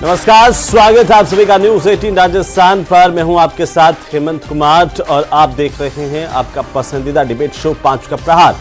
नमस्कार, स्वागत है आप सभी का न्यूज 18 राजस्थान पर। मैं हूं आपके साथ हेमंत कुमार और आप देख रहे हैं आपका पसंदीदा डिबेट शो 5 का प्रहार।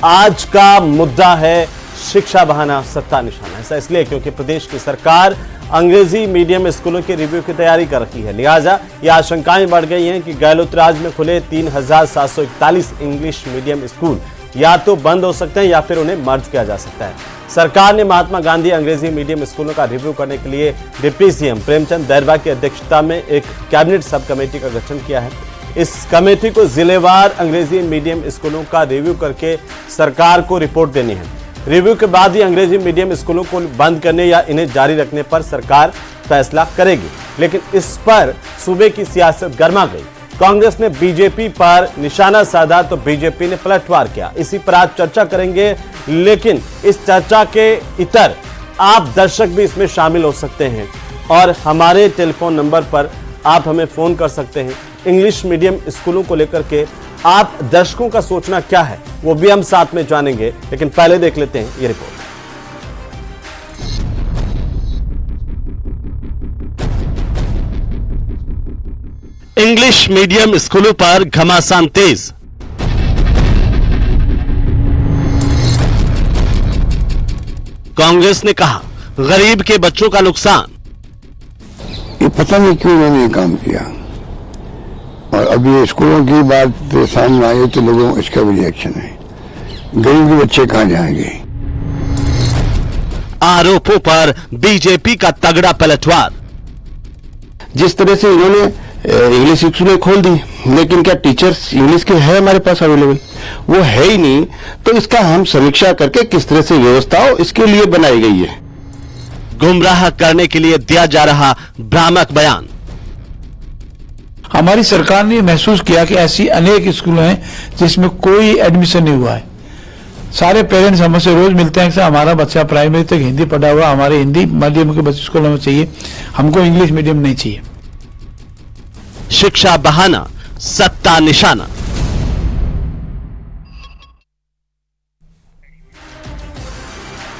आज का मुद्दा है शिक्षा बहाना सत्ता निशाना। ऐसा इसलिए क्योंकि प्रदेश की सरकार अंग्रेजी मीडियम स्कूलों के रिव्यू की तैयारी कर रही है। लिहाजा ये आशंकाएं बढ़ गई हैं कि गहलोत राज में खुले 3741 इंग्लिश मीडियम स्कूल या तो बंद हो सकते हैं या फिर उन्हें मर्ज किया जा सकता है। सरकार ने महात्मा गांधी अंग्रेजी मीडियम स्कूलों का रिव्यू करने के लिए डिप्टी सीएम प्रेमचंद दैरबा की अध्यक्षता में एक कैबिनेट सब कमेटी का गठन किया है। इस कमेटी को जिलेवार अंग्रेजी मीडियम स्कूलों का रिव्यू करके सरकार को रिपोर्ट देनी है। रिव्यू के बाद ही अंग्रेजी मीडियम स्कूलों को बंद करने या इन्हें जारी रखने पर सरकार फैसला करेगी। लेकिन इस पर सूबे की सियासत गर्मा गई। कांग्रेस ने बीजेपी पर निशाना साधा तो बीजेपी ने पलटवार किया। इसी पर आज चर्चा करेंगे, लेकिन इस चर्चा के इतर आप दर्शक भी इसमें शामिल हो सकते हैं और हमारे टेलीफोन नंबर पर आप हमें फोन कर सकते हैं। इंग्लिश मीडियम स्कूलों को लेकर के आप दर्शकों का सोचना क्या है वो भी हम साथ में जानेंगे, लेकिन पहले देख लेते हैं ये रिपोर्ट। इंग्लिश मीडियम स्कूलों पर घमासान तेज। कांग्रेस ने कहा गरीब के बच्चों का नुकसान। ये पता नहीं क्यों मैंने ये काम किया और अब ये स्कूलों की बात सामने आई तो लोगों को इसका भी रिएक्शन है। गरीब के बच्चे कहां जाएंगे? आरोपों पर बीजेपी का तगड़ा पलटवार। जिस तरह से इन्होंने इंग्लिश स्कूलें खोल दी, लेकिन क्या टीचर्स इंग्लिश के है हमारे पास अवेलेबल? वो है ही नहीं। तो इसका हम समीक्षा करके किस तरह से व्यवस्था हो इसके लिए बनाई गई है। गुमराह करने के लिए दिया जा रहा भ्रामक बयान। हमारी सरकार ने महसूस किया कि ऐसी अनेक स्कूल हैं जिसमें कोई एडमिशन नहीं हुआ है। सारे पेरेंट्स हमसे रोज मिलते हैं कि हमारा बच्चा प्राइमरी तक हिंदी पढ़ा हुआ, हमारे हिंदी मीडियम के बच्चे स्कूल में चाहिए, हमको इंग्लिश मीडियम नहीं चाहिए। शिक्षा बहाना सत्ता निशाना।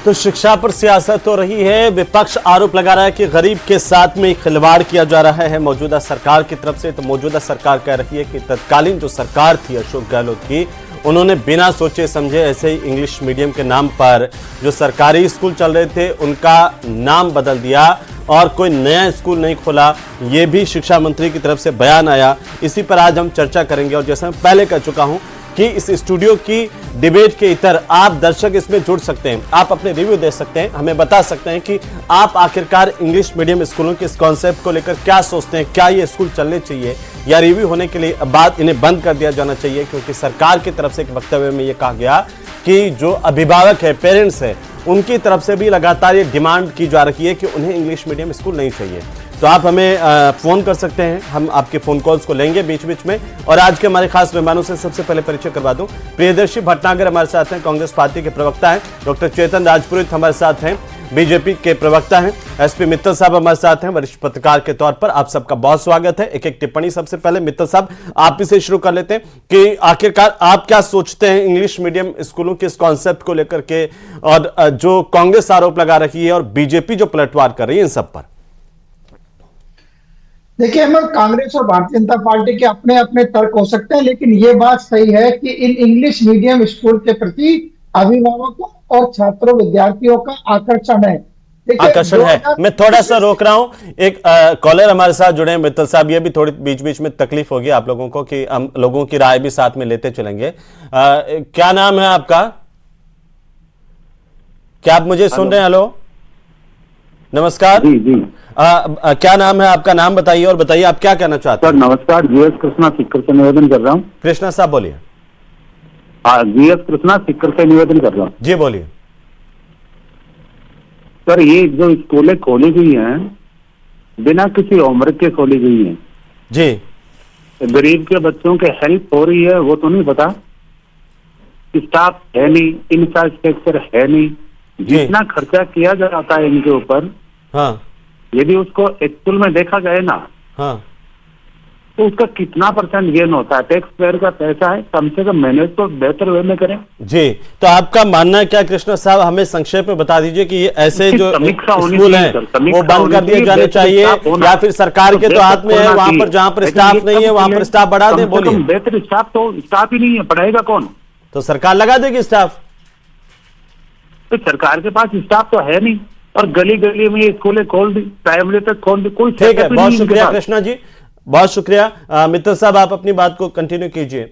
तो शिक्षा पर सियासत हो रही है। विपक्ष आरोप लगा रहा है कि गरीब के साथ में खिलवाड़ किया जा रहा है मौजूदा सरकार की तरफ से। तो मौजूदा सरकार कह रही है कि तत्कालीन जो सरकार थी अशोक गहलोत की, उन्होंने बिना सोचे समझे ऐसे ही इंग्लिश मीडियम के नाम पर जो सरकारी स्कूल चल रहे थे उनका नाम बदल दिया और कोई नया स्कूल नहीं खोला। ये भी शिक्षा मंत्री की तरफ से बयान आया। इसी पर आज हम चर्चा करेंगे और जैसा मैं पहले कह चुका हूं कि इस स्टूडियो की डिबेट के इतर आप दर्शक इसमें जुड़ सकते हैं। आप अपने रिव्यू दे सकते हैं, हमें बता सकते हैं कि आप आखिरकार इंग्लिश मीडियम स्कूलों के इस कॉन्सेप्ट को लेकर क्या सोचते हैं। क्या ये स्कूल चलने चाहिए या रिव्यू होने के लिए बाद इन्हें बंद कर दिया जाना चाहिए? क्योंकि सरकार की तरफ से एक वक्तव्य में ये कहा गया कि जो अभिभावक है, पेरेंट्स है, उनकी तरफ से भी लगातार ये डिमांड की जा रही है कि उन्हें इंग्लिश मीडियम स्कूल नहीं चाहिए। तो आप हमें फोन कर सकते हैं, हम आपके फोन कॉल्स को लेंगे बीच बीच में। और आज के हमारे खास मेहमानों से सबसे पहले परिचय करवा दूं। प्रियदर्शी भटनागर हमारे साथ हैं, कांग्रेस पार्टी के प्रवक्ता हैं। डॉक्टर चेतन राजपुरोहित हमारे साथ हैं, बीजेपी के प्रवक्ता हैं। एसपी मित्तल साहब हमारे साथ हैं, वरिष्ठ पत्रकार के तौर पर। आप सबका बहुत स्वागत है। एक एक टिप्पणी सबसे पहले मित्तल साहब आप ही से शुरू कर लेते हैं कि आखिरकार आप क्या सोचते हैं इंग्लिश मीडियम स्कूलों के इस कॉन्सेप्ट को लेकर के और जो कांग्रेस आरोप लगा रही है और बीजेपी जो पलटवार कर रही है इन सब पर? देखिए हेमंत, कांग्रेस और भारतीय जनता पार्टी के अपने अपने तर्क हो सकते हैं, लेकिन ये बात सही है कि इन इंग्लिश मीडियम स्कूल के प्रति अभिभावकों और छात्रों विद्यार्थियों का आकर्षण है। आकर्षण है। मैं थोड़ा सा रोक रहा हूं, एक कॉलर हमारे साथ जुड़े हैं मित्तल साहब। ये भी थोड़ी बीच बीच में तकलीफ होगी आप लोगों को कि हम लोगों की राय भी साथ में लेते चलेंगे। क्या नाम है आपका? क्या आप मुझे सुन रहे हैं? हेलो, नमस्कार। जी जी। क्या नाम है आपका? नाम बताइए और बताइए आप क्या कहना चाहते हैं। सर नमस्कार, जीएस कृष्णा सीकर से निवेदन कर रहा हूँ। कृष्णा साहब बोलिए। जीएस कृष्णा सीकर से निवेदन कर रहा हूँ। जी बोलिए। सर ये जो स्कूलें खोली गई हैं बिना किसी उम्र के खोली गई हैं जी, गरीब के बच्चों के हेल्प हो रही है वो तो नहीं पता। स्टाफ है नहीं, इंफ्रास्ट्रक्चर है नहीं, जितना खर्चा किया जाता है इनके ऊपर, हाँ, यदि उसको एक्चुअल में देखा जाए ना, हाँ, तो उसका कितना % गेन होता है? टैक्स पेयर का पैसा है, कम से कम मैनेज तो बेहतर वे में करें। जी, तो आपका मानना है क्या कृष्णा साहब, हमें संक्षेप में बता दीजिए कि ये ऐसे जो स्कूल हैं वो बंद कर दिए जाने चाहिए या फिर सरकार के तो हाथ में है, वहां पर जहां पर स्टाफ नहीं है वहां पर स्टाफ बढ़ा दें? बोलिए। बेहतर स्टाफ तो स्टाफ ही नहीं है, पढ़ाएगा कौन? तो सरकार लगा देगी स्टाफ। तो सरकार के पास स्टाफ तो है नहीं, और गली गली में ये स्कूलें खोल दी, प्राइमरी तक खोल दी, कोई ठीक है, बहुत शुक्रिया कृष्णा जी, बहुत शुक्रिया। मित्तल साहब आप अपनी बात को कंटिन्यू कीजिए।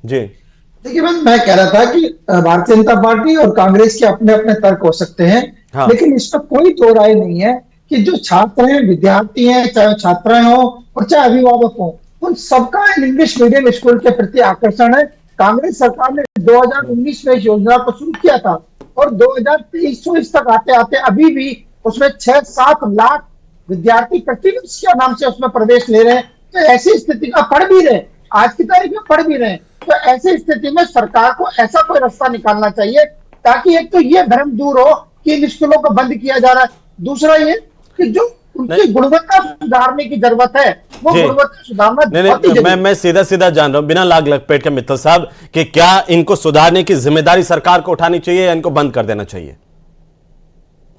जी देखिए, मैं कह रहा था कि भारतीय जनता पार्टी और कांग्रेस के अपने अपने तर्क हो सकते हैं, हाँ। लेकिन इसका कोई दो राय नहीं है कि जो छात्र हैं, विद्यार्थी हैं, चाहे छात्राएं हो और चाहे अभिभावक हो, उन सबका इंग्लिश मीडियम स्कूल के प्रति आकर्षण है। कांग्रेस सरकार ने 2019 में इस योजना को शुरू किया था और 2023 तक आते आते अभी भी उसमें 6-7 लाख विद्यार्थी प्रतिवर्ष के नाम से उसमें प्रवेश ले रहे हैं। तो ऐसी स्थिति में पढ़ भी रहे, आज की तारीख में पढ़ भी रहे, तो ऐसी स्थिति में सरकार को ऐसा कोई रास्ता निकालना चाहिए ताकि एक तो ये भ्रम दूर हो कि इन स्कूलों को बंद किया जा रहा है, दूसरा ये कि जो उनकी गुणवत्ता सुधारने की जरूरत है वो गुणवत्ता सुधारना बहुत ही जरूरी है। मैं सीधा सीधा जान रहा हूं बिना लाग लपेट के मित्तल साहब कि क्या इनको सुधारने की जिम्मेदारी सरकार को उठानी चाहिए या इनको बंद कर देना चाहिए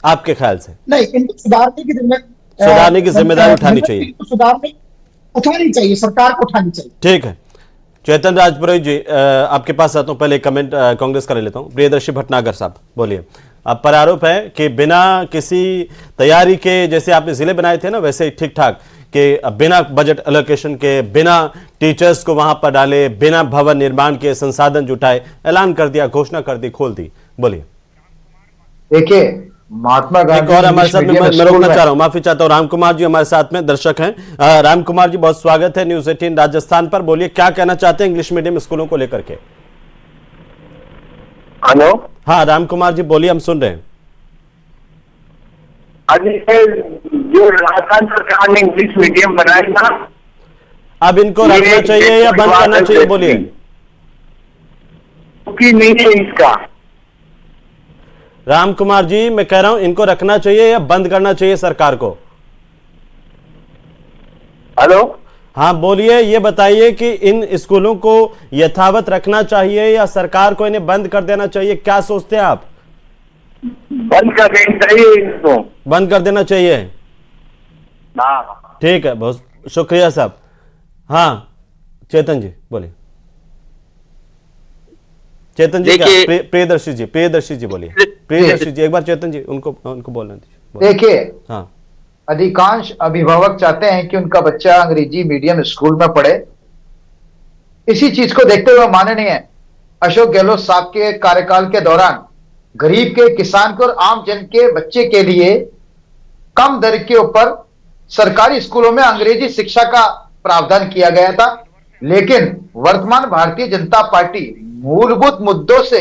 आपके ख्याल से? नहीं, इनको सुधारने की जिम्मेदारी उठानी चाहिए, उठानी चाहिए, सरकार को उठानी चाहिए। ठीक है, चेतन राजपुरोहित जी आपके पास आता हूं, पहले कमेंट कांग्रेस का ले लेता हूं। प्रियदर्शी भटनागर साहब बोलिए। अब पर आरोप है कि बिना किसी तैयारी के, जैसे आपने जिले बनाए थे ना वैसे ही ठीक ठाक, कि बिना बजट एलोकेशन के, बिना टीचर्स को वहां पर डाले, बिना भवन निर्माण के संसाधन जुटाए, ऐलान कर दिया, घोषणा कर दी, खोल दी। बोलिए। देखिए, महात्मा गांधी और हमारे साथ मैं रोकना चाह रहा हूं, माफी चाहता हूं, राम कुमार जी हमारे साथ में दर्शक हैं। राम कुमार जी बहुत स्वागत है न्यूज 18 राजस्थान पर। बोलिए, क्या कहना चाहते हैं इंग्लिश मीडियम स्कूलों को लेकर के? हेलो, हाँ राम कुमार जी बोलिए, हम सुन रहे हैं। जो राजस्थान सरकार ने इंग्लिश मीडियम बनाया था, अब इनको रखना चाहिए या बंद करना चाहिए? बोलिए। क्योंकि नहीं है इसका। राम कुमार जी मैं कह रहा हूं इनको रखना चाहिए या बंद करना चाहिए सरकार को? हेलो, हाँ बोलिए, ये बताइए कि इन स्कूलों को यथावत रखना चाहिए या सरकार को इन्हें बंद कर देना चाहिए? क्या सोचते हैं आप? बंद कर देना चाहिए इनको, बंद कर देना चाहिए। हाँ ठीक है, बहुत शुक्रिया साहब। हाँ चेतन जी बोलिए। चेतन जी, प्रियदर्शी जी बोलिए। प्रियदर्शी जी एक बार चेतन जी उनको बोलना दीजिए। देखिए, हाँ, अधिकांश अभिभावक चाहते हैं कि उनका बच्चा अंग्रेजी मीडियम स्कूल में पढ़े। इसी चीज को देखते हुए माननीय अशोक गहलोत साहब के कार्यकाल के दौरान गरीब के, किसान के और आम जन के बच्चे के लिए कम दर के ऊपर सरकारी स्कूलों में अंग्रेजी शिक्षा का प्रावधान किया गया था। लेकिन वर्तमान भारतीय जनता पार्टी मूलभूत मुद्दों से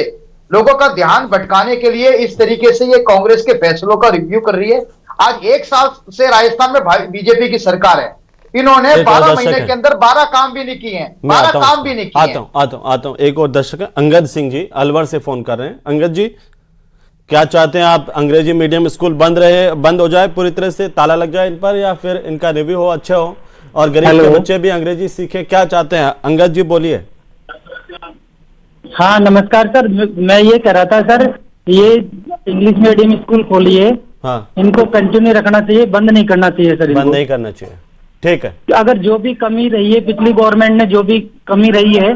लोगों का ध्यान भटकाने के लिए इस तरीके से ये कांग्रेस के फैसलों का रिव्यू कर रही है। आज 1 साल से राजस्थान में बीजेपी की सरकार है, इन्होंने 12 महीने के अंदर 12 काम भी नहीं किए हैं, 12 काम भी नहीं किए। आता हूं एक और दर्शक है अंगद सिंह जी अलवर से फोन कर रहे हैं। अंगद जी क्या चाहते हैं आप? अंग्रेजी मीडियम स्कूल बंद हो जाए, पूरी तरह से ताला लग जाए इन पर, या फिर इनका रिव्यू हो, अच्छा हो और गरीब के बच्चे भी अंग्रेजी सीखे? क्या चाहते हैं? अंगद जी बोलिए। हाँ नमस्कार सर, मैं ये कह रहा था सर, ये इंग्लिश मीडियम स्कूल खोलिए, हाँ इनको कंटिन्यू रखना चाहिए, बंद नहीं करना चाहिए सर। बंद नहीं करना चाहिए, ठीक है। अगर जो भी कमी रही है, पिछली गवर्नमेंट ने जो भी कमी रही है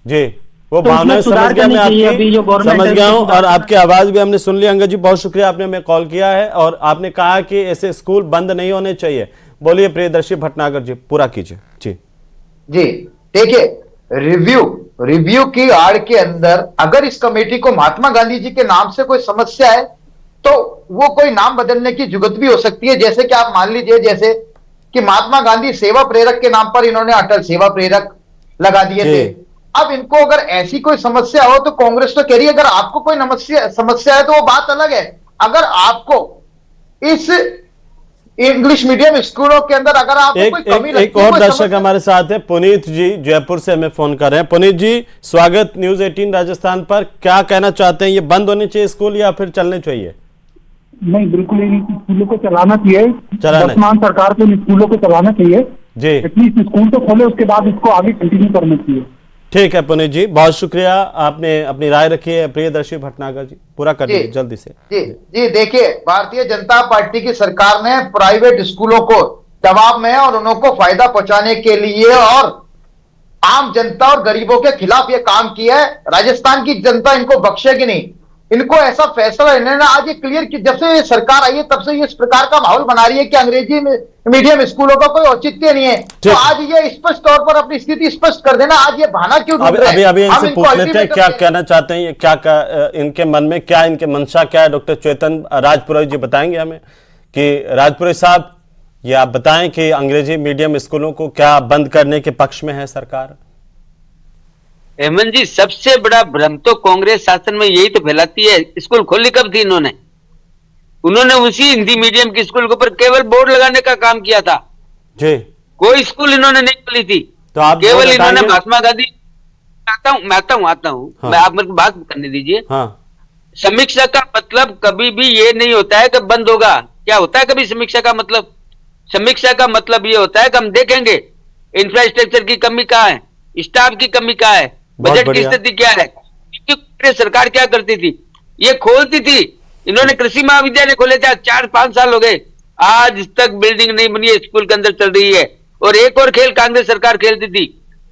जी, वो तो भावना समझ गया मैं आपकी, समझ गया हूँ, और आपकी आवाज भी हमने सुन ली। अंगद जी बहुत शुक्रिया, आपने हमें कॉल किया है और आपने कहा कि ऐसे स्कूल बंद नहीं होने चाहिए। बोलिए प्रियदर्शी भटनागर जी, पूरा कीजिए। जी देखिए, रिव्यू की आड़ के अंदर अगर इस कमेटी को महात्मा गांधी जी के नाम से कोई समस्या है तो वो कोई नाम बदलने की जुगत भी हो सकती है। जैसे कि आप मान लीजिए, जैसे कि महात्मा गांधी सेवा प्रेरक के नाम पर इन्होंने अटल सेवा प्रेरक लगा दिए थे। अब इनको अगर ऐसी कोई समस्या हो तो कांग्रेस तो कह रही है अगर आपको कोई समस्या है तो वो बात अलग है। अगर आपको इस इंग्लिश मीडियम स्कूलों के अंदर अगर आपको कोई कमी लगती है। एक और दर्शक हमारे साथ है, पुनीत जी जयपुर से हमें फोन कर रहे हैं। पुनीत जी स्वागत न्यूज 18 राजस्थान पर। क्या कहना चाहते हैं, ये बंद होने चाहिए स्कूल या फिर चलने चाहिए? नहीं, बिल्कुल इन स्कूलों को चलाना चाहिए, वर्तमान सरकार को इन स्कूलों को चलाना चाहिए। जी एटलीस्ट स्कूल तो खोले, उसके बाद इसको आगे कंटिन्यू करना चाहिए। ठीक है पुनीत जी, बहुत शुक्रिया, आपने अपनी राय रखी है। प्रियदर्शी भटनागर जी पूरा कर दीजिए जल्दी से। जी देखिए, भारतीय जनता पार्टी की सरकार ने प्राइवेट स्कूलों को दबाव में और उनको फायदा पहुंचाने के लिए और आम जनता और गरीबों के खिलाफ ये काम किया है। राजस्थान की जनता इनको बख्शेगी नहीं। इनको ऐसा फैसला इन्होंने आज ये क्लियर की, जब से ये सरकार आई है तब से ये इस प्रकार का माहौल बना रही है कि अंग्रेजी मीडियम स्कूलों का कोई औचित्य नहीं है। तो आज ये स्पष्ट तौर पर अपनी स्थिति स्पष्ट कर देना, आज ये बहाना क्यों ढूंढ रहे हैं? अभी इनसे पूछ लेते हैं क्या कहना चाहते हैं, क्या इनके मन में, क्या इनके मंशा क्या है। डॉक्टर चेतन राजपुरोहित जी बताएंगे हमें कि राजपुरोहित साहब ये आप बताएं कि अंग्रेजी मीडियम स्कूलों को क्या बंद करने के पक्ष में है सरकार? हेमंत जी, सबसे बड़ा भ्रम तो कांग्रेस शासन में यही तो फैलाती है। स्कूल खोली कब थी उन्होंने उसी हिंदी मीडियम के स्कूल के ऊपर केवल बोर्ड लगाने का काम किया था जी। कोई स्कूल इन्होंने नहीं खोली थी। तो आप केवल इन्होंने महात्मा गांधी, आता हूँ हाँ। मैं, आप मेरे को बात करने दीजिए। हाँ। समीक्षा का मतलब कभी भी ये नहीं होता है कि बंद होगा। क्या होता है कभी समीक्षा का मतलब? समीक्षा का मतलब ये होता है कि हम देखेंगे इंफ्रास्ट्रक्चर की कमी कहाँ है, स्टाफ की कमी कहाँ है, बजट की स्थिति क्या है। क्योंकि सरकार क्या करती थी, ये खोलती थी। इन्होंने कृषि महाविद्यालय खोले थे, 4-5 साल हो गए, आज तक बिल्डिंग नहीं बनी है, स्कूल के अंदर चल रही है। और एक और खेल कांग्रेस सरकार खेलती थी,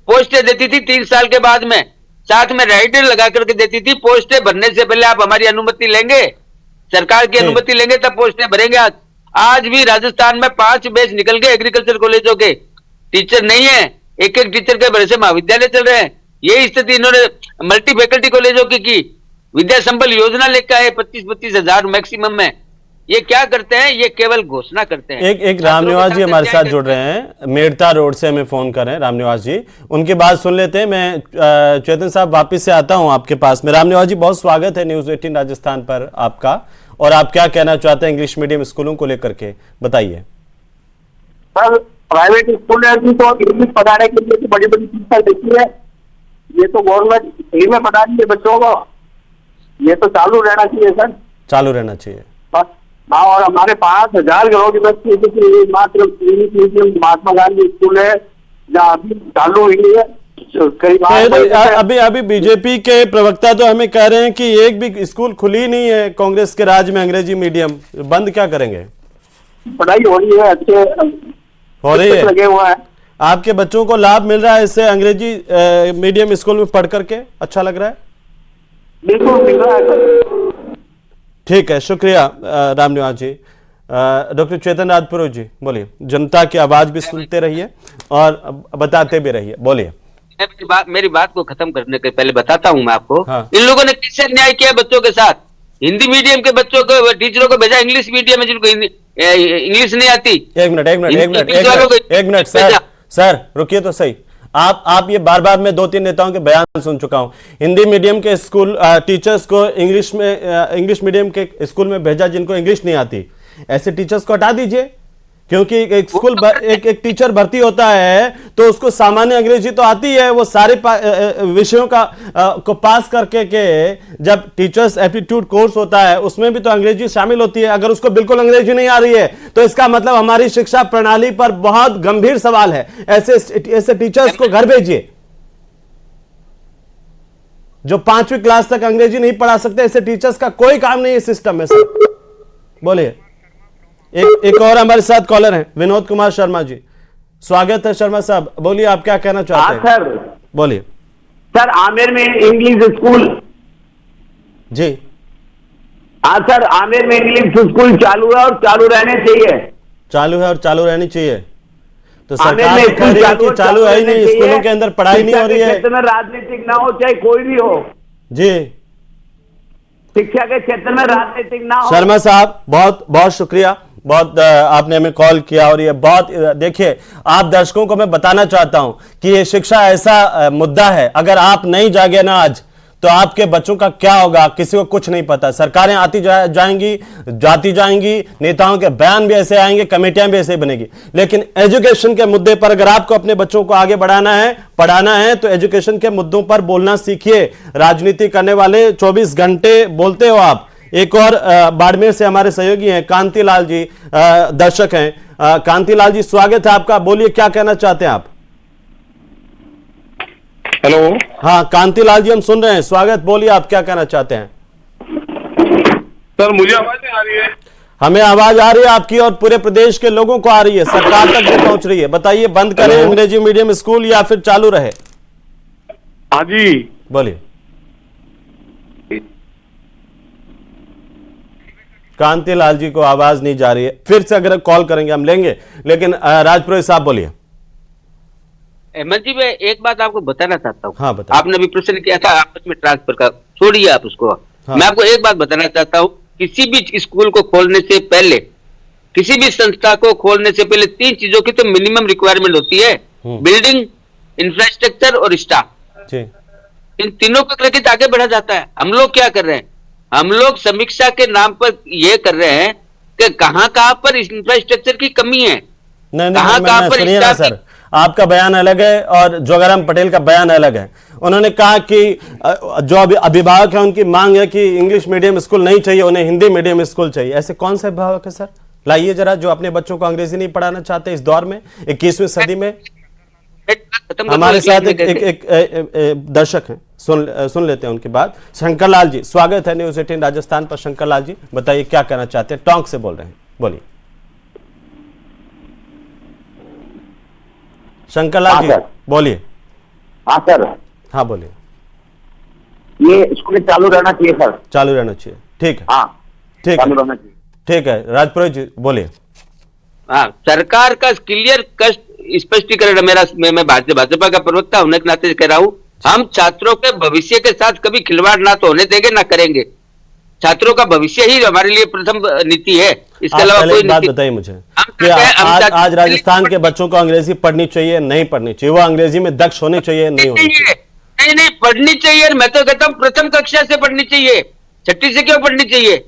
पोस्टें देती थी 3 साल के बाद में, साथ में राइडर लगा करके देती थी। पोस्टें भरने से पहले आप हमारी अनुमति लेंगे, सरकार की अनुमति लेंगे तब पोस्टें भरेंगे। आज भी राजस्थान में 5 बैच निकल गए एग्रीकल्चर कॉलेजों के, टीचर नहीं है, एक टीचर के भरोसे महाविद्यालय चल रहे हैं। यही स्थिति इन्होंने मल्टी फैकल्टी कॉलेजों की विद्या संबल योजना लेकर है 25-25 हजार मैक्सिमम में। ये क्या करते हैं, ये केवल घोषणा करते हैं। एक रामनिवास जी हमारे साथ जुड़ रहे हैं, मेड़ता रोड से हमें फोन कर रहे हैं रामनिवास जी, उनकी बात सुन लेते हैं। मैं चेतन साहब वापिस से आता हूं आपके पास में। रामनिवास जी बहुत स्वागत है न्यूज 18 राजस्थान पर आपका, और आप क्या कहना चाहते हैं इंग्लिश मीडियम स्कूलों को लेकर के, बताइए। सर, प्राइवेट स्कूल तो इंग्लिश पढ़ाने के लिए बड़ी बड़ी फीस देती है, ये तो गवर्नमेंट फ्री में पढ़ा रही है बच्चों को, ये तो चालू रहना चाहिए सर, चालू रहना चाहिए बस। हाँ, और हमारे 5000 घरों की बच्चे मात्र English medium Mahatma Gandhi school है जहाँ अभी चालू हुई है। अभी बीजेपी के प्रवक्ता तो हमें कह रहे हैं कि एक भी स्कूल खुली नहीं है कांग्रेस के राज में अंग्रेजी मीडियम, बंद क्या करेंगे? पढ़ाई हो रही है, अच्छे हो रही है, लगे हुआ है। आपके बच्चों को लाभ मिल रहा है इससे अंग्रेजी मीडियम स्कूल में पढ़ करके? अच्छा लग रहा है? बिल्कुल मिल रहा है। ठीक है, शुक्रिया रामनिवास जी। डॉक्टर चेतन राजपुरोहित जी बोलिए, जनता की आवाज भी सुनते रहिए और बताते भी रहिए, बोलिए। मेरी बात को खत्म करने के पहले बताता हूं मैं आपको। हाँ। इन लोगों ने कैसे अन्याय किया बच्चों के साथ। हिंदी मीडियम के बच्चों को, टीचरों को भेजा इंग्लिश मीडियम में जिनको इंग्लिश नहीं आती। एक मिनट सर रुकिए तो सही। आप ये बार बार मैं 2-3 नेताओं के बयान सुन चुका हूं। हिंदी मीडियम के स्कूल टीचर्स को इंग्लिश मीडियम के स्कूल में भेजा जिनको इंग्लिश नहीं आती, ऐसे टीचर्स को हटा दीजिए। क्योंकि एक स्कूल एक टीचर भर्ती होता है तो उसको सामान्य अंग्रेजी तो आती है, वो सारे विषयों को पास करके के जब टीचर्स एप्टीट्यूड कोर्स होता है उसमें भी तो अंग्रेजी शामिल होती है। अगर उसको बिल्कुल अंग्रेजी नहीं आ रही है तो इसका मतलब हमारी शिक्षा प्रणाली पर बहुत गंभीर सवाल है। ऐसे टीचर्स को घर भेजिए जो 5वीं क्लास तक अंग्रेजी नहीं पढ़ा सकते। ऐसे टीचर्स का कोई काम नहीं है सिस्टम में। सर बोलिए। एक और हमारे साथ कॉलर हैं विनोद कुमार शर्मा जी, स्वागत है शर्मा साहब, बोलिए आप क्या कहना चाहते हैं? सर बोलिए। सर, आमेर में इंग्लिश स्कूल जी। हाँ सर, आमेर में इंग्लिश स्कूल चालू है और चालू रहने चाहिए। चालू है और चालू रहनी चाहिए। तो सरकार कह रही है कि चालू है ही नहीं, स्कूलों के अंदर पढ़ाई नहीं हो रही है। क्षेत्र में राजनीतिक ना हो, चाहे कोई भी हो जी, शिक्षा के क्षेत्र में राजनीतिक ना हो। शर्मा साहब बहुत बहुत शुक्रिया, बहुत आपने हमें कॉल किया। और ये बहुत, देखिए आप दर्शकों को मैं बताना चाहता हूं कि ये शिक्षा ऐसा मुद्दा है, अगर आप नहीं जागे ना आज तो आपके बच्चों का क्या होगा किसी को कुछ नहीं पता। सरकारें आती जाएंगी, जाती जाएंगी, नेताओं के बयान भी ऐसे आएंगे, कमेटियां भी ऐसे बनेगी, लेकिन एजुकेशन के मुद्दे पर अगर आपको अपने बच्चों को आगे बढ़ाना है, पढ़ाना है, तो एजुकेशन के मुद्दों पर बोलना सीखिए। राजनीति करने वाले 24 घंटे बोलते हो आप, एक और बाड़मेर से हमारे सहयोगी हैं कांतिलाल जी, दर्शक हैं। कांतिलाल जी, स्वागत है आपका, बोलिए क्या कहना चाहते हैं आप। हेलो। हाँ कांतिलाल जी, हम सुन रहे हैं, स्वागत, बोलिए आप क्या कहना चाहते हैं। सर मुझे आवाज नहीं आ रही है। हमें आवाज आ रही है आपकी और पूरे प्रदेश के लोगों को आ रही है, सरकार तक भी पहुंच रही है। बताइए, बंद करें अंग्रेजी मीडियम स्कूल या फिर चालू रहे। हाँ जी बोलिए। कांतिलाल जी को आवाज नहीं जा रही है, फिर से अगर कॉल करेंगे हम लेंगे, लेकिन राजपुरोहित साहब बोलिए। हेमंत जी, मैं एक बात आपको बताना चाहता हूँ। हाँ बताइए। आपने अभी प्रश्न किया था आपस में ट्रांसफर का, छोड़िए आप उसको। हाँ। मैं आपको एक बात बताना चाहता हूँ, किसी भी स्कूल को खोलने से पहले, किसी भी संस्था को खोलने से पहले 3 चीजों की तो मिनिमम रिक्वायरमेंट होती है, बिल्डिंग, इंफ्रास्ट्रक्चर और स्टाफ। इन तीनों को लेकर आगे बढ़ा जाता है। हम लोग क्या कर रहे हैं, हम लोग समीक्षा के नाम पर ये कर रहे हैं कि कहां पर इंफ्रास्ट्रक्चर की कमी है, कहां पर सुनिए ना सर, आपका बयान अलग है और जोगाराम पटेल का बयान अलग है। उन्होंने कहा कि जो अभिभावक है उनकी मांग है कि इंग्लिश मीडियम स्कूल नहीं चाहिए, उन्हें हिंदी मीडियम स्कूल चाहिए। ऐसे कौन से अभिभावक है सर, लाइए जरा, जो अपने बच्चों को अंग्रेजी नहीं पढ़ाना चाहते इस दौर में, 21वीं सदी में। हमारे साथ एक दर्शक हैं, सुन लेते हैं उनकी बात। शंकर लाल जी, स्वागत है न्यूज़ 18 राजस्थान पर। शंकर लाल जी बताइए क्या कहना चाहते हैं, टोंक से बोल रहे हैं, बोलिए। शंकर लाल जी बोलिए। हाँ सर। हाँ बोलिए। ये स्कूल चालू रहना चाहिए सर। चालू रहना चाहिए, ठीक है। हाँ ठीक चालू रहना चाहिए। ठीक है, राजपुरोहित जी बोलिए। हाँ, सरकार का क्लियर कष्ट स्पष्टीकरण मेरा, मैं भाजपा का प्रवक्ता होने के नाते कह रहा हूँ, हम छात्रों के भविष्य के साथ कभी खिलवाड़ ना तो होने देंगे ना करेंगे। छात्रों का भविष्य ही हमारे लिए प्रथम नीति है, इसके अलावा कोई बात बताइए मुझे कि आज राजस्थान के बच्चों को अंग्रेजी पढ़नी चाहिए नहीं पढ़नी चाहिए, वो अंग्रेजी में दक्ष होनी चाहिए नहीं होनी चाहिए? नहीं पढ़नी चाहिए। मैं तो कहता हूँ प्रथम कक्षा से पढ़नी चाहिए, 6ठी से क्यों पढ़नी चाहिए?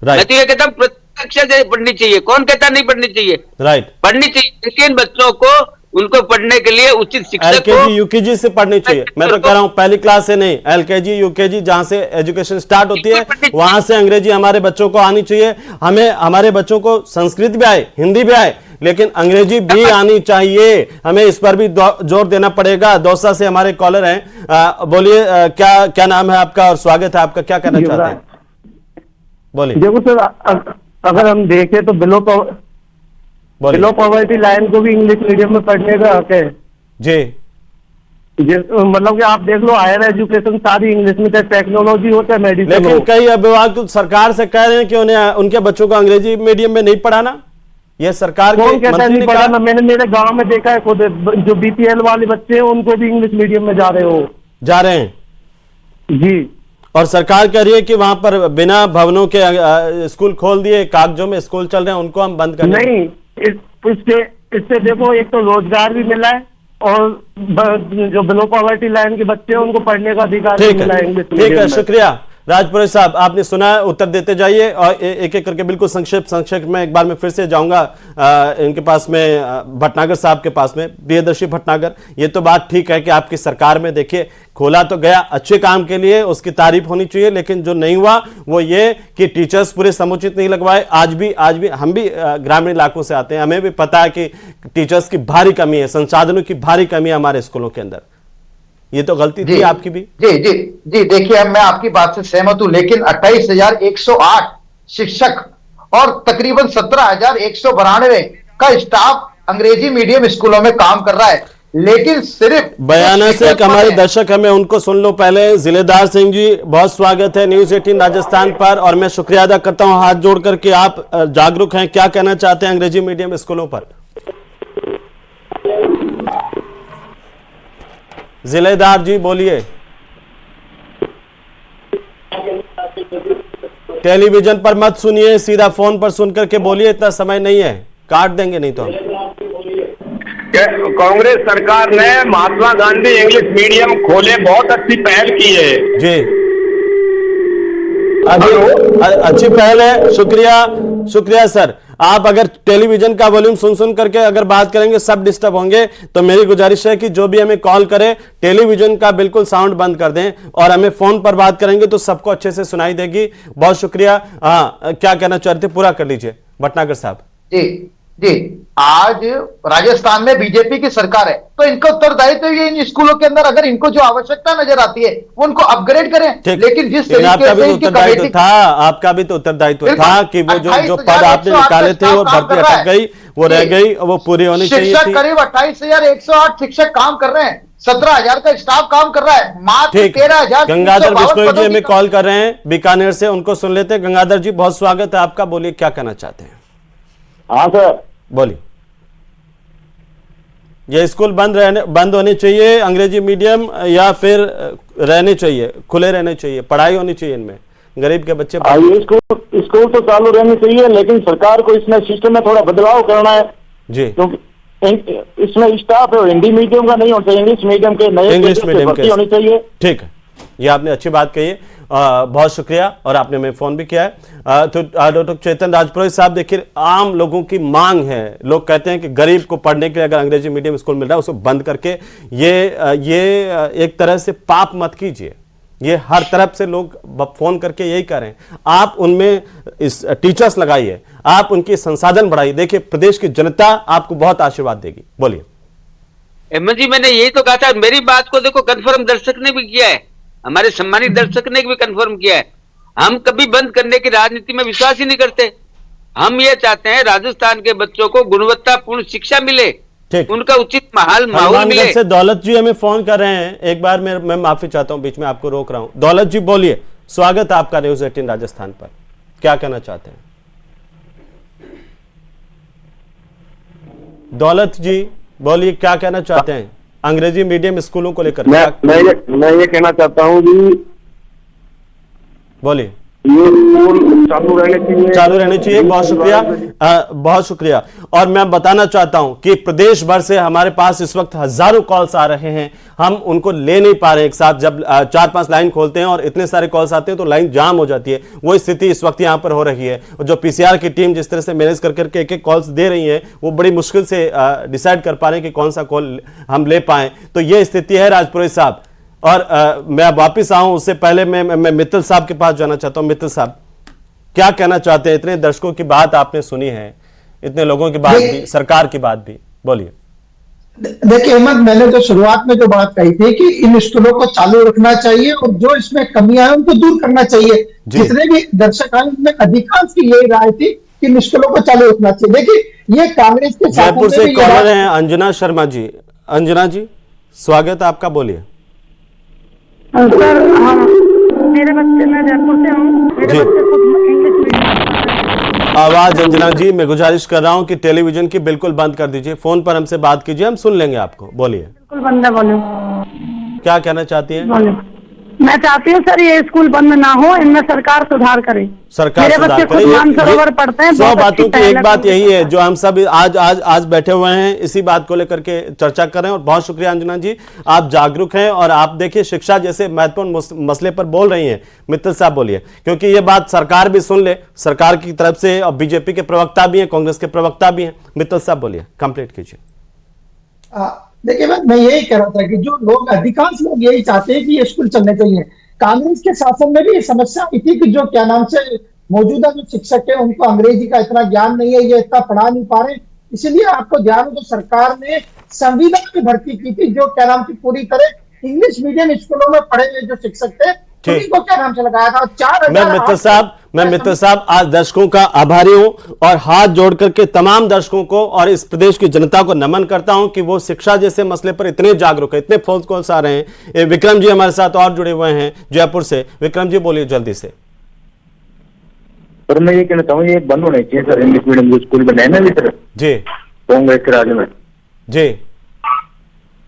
मैं तो ये कहता हूँ प्रथम कक्षा से पढ़नी चाहिए, कौन कहता नहीं पढ़नी चाहिए? राइट, पढ़नी चाहिए, लेकिन बच्चों को उनको पढ़ने के लिए उचित शिक्षक एलकेजी यूकेजी से पढ़नी चाहिए। मैं तो कह रहा हूँ पहली क्लास से नहीं, एलकेजी यूकेजी जहां से एजुकेशन स्टार्ट होती है वहां से अंग्रेजी हमारे बच्चों को आनी चाहिए। हमें हमारे बच्चों को संस्कृत भी आए, हिंदी भी आए, लेकिन अंग्रेजी भी आनी चाहिए। हमें इस पर भी जोर देना पड़ेगा। दौसा से हमारे कॉलर हैं, बोलिए क्या नाम है आपका और स्वागत है आपका, क्या कहना चाहते हैं, बोलिए। देखो सर, अगर हम देखें तो बिलो पॉवर्टी लाइन को भी इंग्लिश मीडियम में पढ़ने का हक है जी। मतलब कि आप देख लो, हायर एजुकेशन सारी इंग्लिश में, चाहे टेक्नोलॉजी हो चाहे मेडिसिन हो। लेकिन कई अभिभावक तो सरकार से कह रहे हैं कि उन्हें उनके बच्चों को अंग्रेजी मीडियम में नहीं पढ़ाना। यह सरकार के मंत्री ने कहा। मैंने मेरे गांव में देखा है खुद, जो बीपीएल वाले बच्चे हैं उनको भी इंग्लिश मीडियम में जा रहे हैं जी। और सरकार कह रही है कि वहां पर बिना भवनों के स्कूल खोल दिए, कागजों में स्कूल चल रहे हैं, उनको हम बंद कर नहीं। इससे देखो, एक तो रोजगार भी मिला है और जो बिलो पॉवर्टी लाइन के बच्चे हैं उनको पढ़ने का अधिकार भी मिला है। ठीक है, शुक्रिया राजपुरोहित साहब, आपने सुना, उत्तर देते जाइए। और एक एक करके बिल्कुल संक्षेप में एक बार मैं फिर से जाऊंगा इनके पास में, भटनागर साहब के पास में। प्रियदर्शी भटनागर, ये तो बात ठीक है कि आपकी सरकार में देखिए खोला तो गया अच्छे काम के लिए, उसकी तारीफ होनी चाहिए, लेकिन जो नहीं हुआ वो ये कि टीचर्स पूरे समुचित नहीं लगवाए। आज भी हम भी ग्रामीण इलाकों से आते हैं, हमें भी पता है कि टीचर्स की भारी कमी है, संसाधनों की भारी कमी है हमारे स्कूलों के अंदर। ये तो गलती थी आपकी भी। जी देखिए, मैं आपकी बात से सहमत हूं, लेकिन 28,108 शिक्षक और तकरीबन 17,192 का स्टाफ अंग्रेजी मीडियम स्कूलों में काम कर रहा है, लेकिन सिर्फ बयाना से एक हमारे दर्शक हमें उनको सुन लो पहले। जिलेदार सिंह जी, बहुत स्वागत है न्यूज़ 18 राजस्थान पर, और मैं शुक्रिया अदा करता हूं हाथ जोड़ करके, आप जागरूक हैं, क्या कहना चाहते हैं अंग्रेजी मीडियम स्कूलों पर? जिलेदार जी बोलिए। टेलीविजन पर मत सुनिए, सीधा फोन पर सुन करके बोलिए, इतना समय नहीं है, काट देंगे नहीं तो हम। कांग्रेस सरकार ने महात्मा गांधी इंग्लिश मीडियम खोले, बहुत अच्छी पहल की है जी। अच्छी पहल है, शुक्रिया। शुक्रिया सर। आप अगर टेलीविजन का वॉल्यूम सुन करके अगर बात करेंगे सब डिस्टर्ब होंगे, तो मेरी गुजारिश है कि जो भी हमें कॉल करे टेलीविजन का बिल्कुल साउंड बंद कर दें और हमें फोन पर बात करेंगे तो सबको अच्छे से सुनाई देगी। बहुत शुक्रिया। हाँ, क्या कहना चाह रहे थे, पूरा कर लीजिए भटनागर साहब। जी जी, आज राजस्थान में बीजेपी की सरकार है, तो इनका उत्तरदायित्व ये इन स्कूलों के अंदर अगर इनको जो आवश्यकता नजर आती है वो उनको अपग्रेड करें। लेकिन जिस आपका भी उत्तरदायित्व था, आपका भी तो उत्तरदायित्व था कि वो जो पद आपने निकाले थे वो भर्ती अटक गई, वो रह गई, वो पूरी होनी चाहिए थी। करीब 28,108 शिक्षक काम कर रहे हैं, 17,000 का स्टाफ काम कर रहा है, मात्र 13,000। गंगाधर बिश्नोई जी हमें कॉल कर रहे हैं बीकानेर से, उनको सुन लेते हैं। गंगाधर जी, बहुत स्वागत है आपका, बोलिए क्या कहना चाहते हैं। हाँ सर, बोलिए। ये स्कूल बंद होने चाहिए अंग्रेजी मीडियम, या फिर रहने चाहिए, खुले रहने चाहिए, पढ़ाई होनी चाहिए इनमें, गरीब के बच्चे। ये स्कूल तो चालू रहनी चाहिए, लेकिन सरकार को इसमें सिस्टम में थोड़ा बदलाव करना है जी, क्योंकि इसमें स्टाफ है हिंदी मीडियम का नहीं होता, इंग्लिश मीडियम के नए इंग्लिश मीडियम भर्ती होनी चाहिए। ठीक है, ये आपने अच्छी बात कही है, बहुत शुक्रिया। और आपने हमें फोन भी किया है। तो डॉक्टर चेतन राजपुरोहित साहब, देखिए आम लोगों की मांग है, लोग कहते हैं कि गरीब को पढ़ने के लिए अगर अंग्रेजी मीडियम स्कूल मिल रहा है उसको बंद करके ये एक तरह से पाप मत कीजिए। ये हर तरफ से लोग फोन करके यही कह रहे हैं। आप उनमें इस टीचर्स लगाइए, आप उनके संसाधन बढ़ाइए, देखिए प्रदेश की जनता आपको बहुत आशीर्वाद देगी। बोलिए। अहमद जी, मैंने यही तो कहा था, मेरी बात को देखो कंफर्म दर्शक ने भी किया है, हमारे सम्मानित दर्शक ने भी कंफर्म किया है। हम कभी बंद करने की राजनीति में विश्वास ही नहीं करते। हम ये चाहते हैं राजस्थान के बच्चों को गुणवत्तापूर्ण शिक्षा मिले, उनका उचित माहौल मिले। से दौलत जी हमें फोन कर रहे हैं, एक बार मैं माफी चाहता हूं, बीच में आपको रोक रहा हूं। दौलत जी बोलिए, स्वागत है आपका न्यूज़ 18 राजस्थान पर, क्या कहना चाहते हैं। दौलत जी बोलिए, क्या कहना चाहते हैं अंग्रेजी मीडियम स्कूलों को लेकर। मैं ये कहना चाहता हूँ जी, बोलिए। ये स्कूल चालू रहने चाहिए। बहुत शुक्रिया, बहुत शुक्रिया। और मैं बताना चाहता हूं कि प्रदेश भर से हमारे पास इस वक्त हजारों कॉल्स आ रहे हैं, हम उनको ले नहीं पा रहे एक साथ। जब 4-5 लाइन खोलते हैं और इतने सारे कॉल्स आते हैं तो लाइन जाम हो जाती है। वो स्थिति इस वक्त यहां पर हो रही है। जो पीसीआर की टीम जिस तरह से मैनेज करके एक कॉल्स दे रही है, वो बड़ी मुश्किल से डिसाइड कर पा रहे हैं कि कौन सा कॉल हम ले पाए। तो ये स्थिति है राजपुरोहित साहब। और मैं वापिस आऊं उससे पहले मैं मित्तल साहब के पास जाना चाहता हूं। मित्तल साहब, क्या कहना चाहते हैं। इतने दर्शकों की बात आपने सुनी है, इतने लोगों की बात भी, सरकार की बात भी, बोलिए। देखिए अहमद, मैंने तो शुरुआत में जो बात कही थी कि इन स्कूलों को चालू रखना चाहिए और जो इसमें कमियां हैं उनको दूर करना चाहिए। जितने भी दर्शक आए उनमें अधिकांश की यही राय थी कि इन स्कूलों को चालू रखना चाहिए। देखिए ये कांग्रेस के जयपुर से कॉलर हैं अंजना शर्मा जी। अंजना जी, स्वागत है आपका, बोलिए। सर, मेरे बच्चे, मैं जयपुर से हूँ, मेरे बच्चे खुद इंग्लिश मीडियम। आवाज अंजना जी, मैं गुजारिश कर रहा हूँ कि टेलीविजन की बिल्कुल बंद कर दीजिए, फोन पर हमसे बात कीजिए, हम सुन लेंगे आपको। बोलिए। बिल्कुल बंद है, बोलो। क्या कहना चाहती हैं। बोलो। मैं चाहती हूँ सर ये स्कूल बंद ना हो, इनमें सरकार सुधार करे। सरकार सुधार करे। मानसरोवर पढ़ते हैं। 100 बातों की एक बात यही है जो हम सब आज बैठे हुए हैं, इसी बात को लेकर के चर्चा कर रहे हैं। और बहुत शुक्रिया अंजना जी, आप जागरूक हैं और आप देखिए शिक्षा जैसे महत्वपूर्ण मसले पर बोल रही हैं। मित्तल साहब बोलिए, क्योंकि ये बात सरकार भी सुन ले, सरकार की तरफ से, और बीजेपी के प्रवक्ता भी हैं, कांग्रेस के प्रवक्ता भी हैं। मित्तल साहब बोलिए, कंप्लीट कीजिए। देखिए मैं यही कह रहा था कि जो लोग, अधिकांश लोग यही चाहते हैं कि ये स्कूल चलने चाहिए। कांग्रेस के शासन में भी ये समस्या आई थी कि जो क्या नाम से मौजूदा जो शिक्षक है उनको अंग्रेजी का इतना ज्ञान नहीं है, ये इतना पढ़ा नहीं पा रहे। इसलिए आपको ध्यान हो तो सरकार ने संविदा में भर्ती की थी, जो क्या नाम की पूरी तरह इंग्लिश मीडियम स्कूलों में पढ़े हुए जो शिक्षक थे उन्हीं को क्या नाम से लगाया था। 4,000 मैं मित्तल साहब आज दर्शकों का आभारी हूं और हाथ जोड़ करके तमाम दर्शकों को और इस प्रदेश की जनता को नमन करता हूं कि वो शिक्षा जैसे मसले पर इतने जागरूक है। इतने फोन कॉल्स आ रहे हैं। विक्रम जी हमारे साथ और जुड़े हुए हैं जयपुर से। विक्रम जी बोलिए जल्दी से। सर मैं ये कहना चाहूँ, ये बंद होने चाहिए सर, इंग्लिश मीडियम जो स्कूल बने ना सर जी कांग्रेस के राज में जी,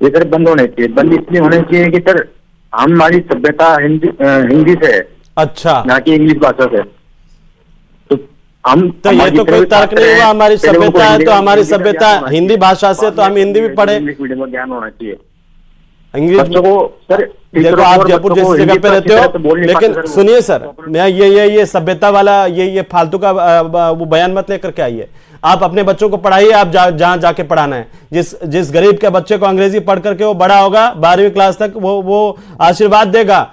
ये सर बंद होने चाहिए। बंद इसलिए होने चाहिए कि सर हमारी सभ्यता हिंदी से है, अच्छा, ना कि इंग्लिश भाषा से। तो हम तो ये तो कोई तर्क नहीं हुआ। हमारी सभ्यता है तो हमारी सभ्यता हिंदी भाषा से, तो हम हिंदी भी पढ़े। इंग्लिश मीडियम का ज्ञान होना चाहिए। अंग्रेजी बच्चों को सर देखो, आप जयपुर जैसी जगह पे रहते हो, लेकिन सुनिए सर, मैं ये सभ्यता वाला ये फालतू का वो बयान मत लेकर के आइए। आप अपने बच्चों को पढ़ाइए, आप जहां जाके पढ़ाना है। जिस गरीब के बच्चे को अंग्रेजी पढ़ करके वो बड़ा होगा 12वीं क्लास तक, वो आशीर्वाद देगा।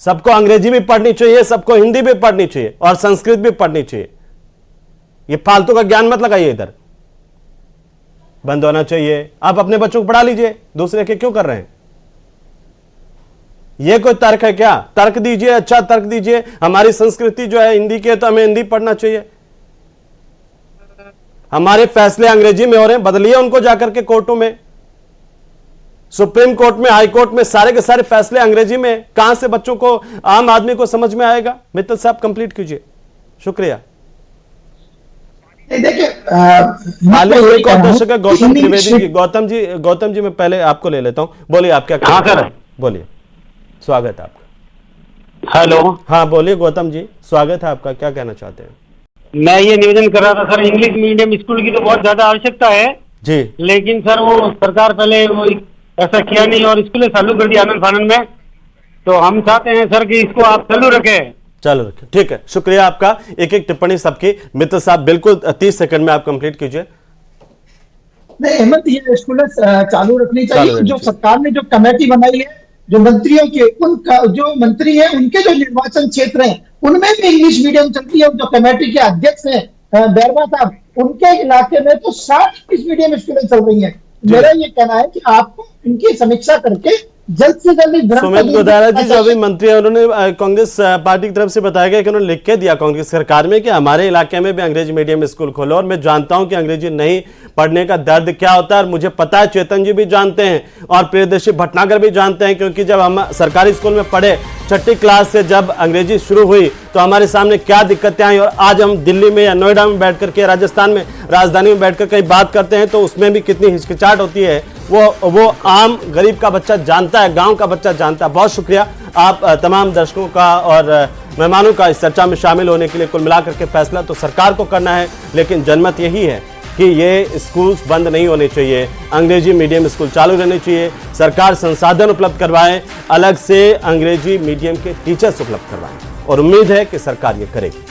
सबको अंग्रेजी भी पढ़नी चाहिए, सबको हिंदी भी पढ़नी चाहिए और संस्कृत भी पढ़नी चाहिए। ये फालतू का ज्ञान मत लगाइए, इधर बंद होना चाहिए। आप अपने बच्चों को पढ़ा लीजिए, दूसरे के क्यों कर रहे हैं? ये कोई तर्क है क्या? तर्क दीजिए, अच्छा तर्क दीजिए। हमारी संस्कृति जो है हिंदी की है तो हमें हिंदी पढ़ना चाहिए। हमारे फैसले अंग्रेजी में हो रहे हैं, बदलिए उनको जाकर के कोर्टों में, सुप्रीम कोर्ट में, हाई कोर्ट में, सारे के सारे फैसले अंग्रेजी में। कहां से बच्चों को, आम आदमी को समझ में आएगा? मित्तल साहब कंप्लीट कीजिए। शुक्रिया। देखिए, एक और दर्शक है गौतम त्रिवेदी जी। गौतम जी मैं पहले आपको ले लेता हूं। बोलिए, आप क्या कहना चाहते हैं? बोलिए, स्वागत है आपका। हेलो, हाँ बोलिए गौतम जी, स्वागत है आपका, क्या कहना चाहते हैं? मैं ये निवेदन कर रहा था सर, इंग्लिश मीडियम स्कूल की तो बहुत ज्यादा आवश्यकता है जी, लेकिन सर वो सरकार पहले वो ऐसा किया नहीं और स्कूलें चालू कर दी आनंद फानंद में। तो हम चाहते हैं सर कि इसको आप चालू रखें। चलो रखें, ठीक है, शुक्रिया आपका। एक एक टिप्पणी सबकी। मित्र साहब बिल्कुल 30 सेकंड में आप कंप्लीट कीजिए। नहीं हेमंत, ये स्कूलें चालू रखनी चाहिए। जो सरकार ने जो कमेटी बनाई है, जो मंत्रियों के, उनका जो मंत्री है उनके जो निर्वाचन क्षेत्र हैं उनमें भी इंग्लिश मीडियम चलती है। जो कमेटी के अध्यक्ष हैं बैरवा साहब, उनके इलाके में तो 60 इंग्लिश मीडियम स्कूलें चल रही हैं। मेरा ये कहना है कि आपको इनकी समीक्षा करके जल्द से जल्द। सुमित गोदारा जी जो अभी मंत्री हैं, उन्होंने कांग्रेस पार्टी की तरफ से बताया गया कि उन्होंने लिख के दिया कांग्रेस सरकार में कि हमारे इलाके में भी अंग्रेजी मीडियम स्कूल खोलो। और मैं जानता हूं कि अंग्रेजी नहीं पढ़ने का दर्द क्या होता है, और मुझे पता है चेतन जी भी जानते हैं और प्रियदर्शी भटनागर भी जानते हैं, क्योंकि जब हम सरकारी स्कूल में पढ़े, 6ठी क्लास से जब अंग्रेजी शुरू हुई तो हमारे सामने क्या दिक्कतें आई। और आज हम दिल्ली में या नोएडा में बैठ करके, राजस्थान में राजधानी में बैठकर कहीं बात करते हैं तो उसमें भी कितनी हिचकिचाहट होती है। वो आम गरीब का बच्चा जानता है, गांव का बच्चा जानता है। बहुत शुक्रिया आप तमाम दर्शकों का और मेहमानों का इस चर्चा में शामिल होने के लिए। कुल मिलाकर के फैसला तो सरकार को करना है, लेकिन जनमत यही है कि ये स्कूल्स बंद नहीं होने चाहिए, अंग्रेजी मीडियम स्कूल चालू रहने चाहिए। सरकार संसाधन उपलब्ध करवाए, अलग से अंग्रेजी मीडियम के टीचर्स उपलब्ध करवाएं, और उम्मीद है कि सरकार ये करेगी।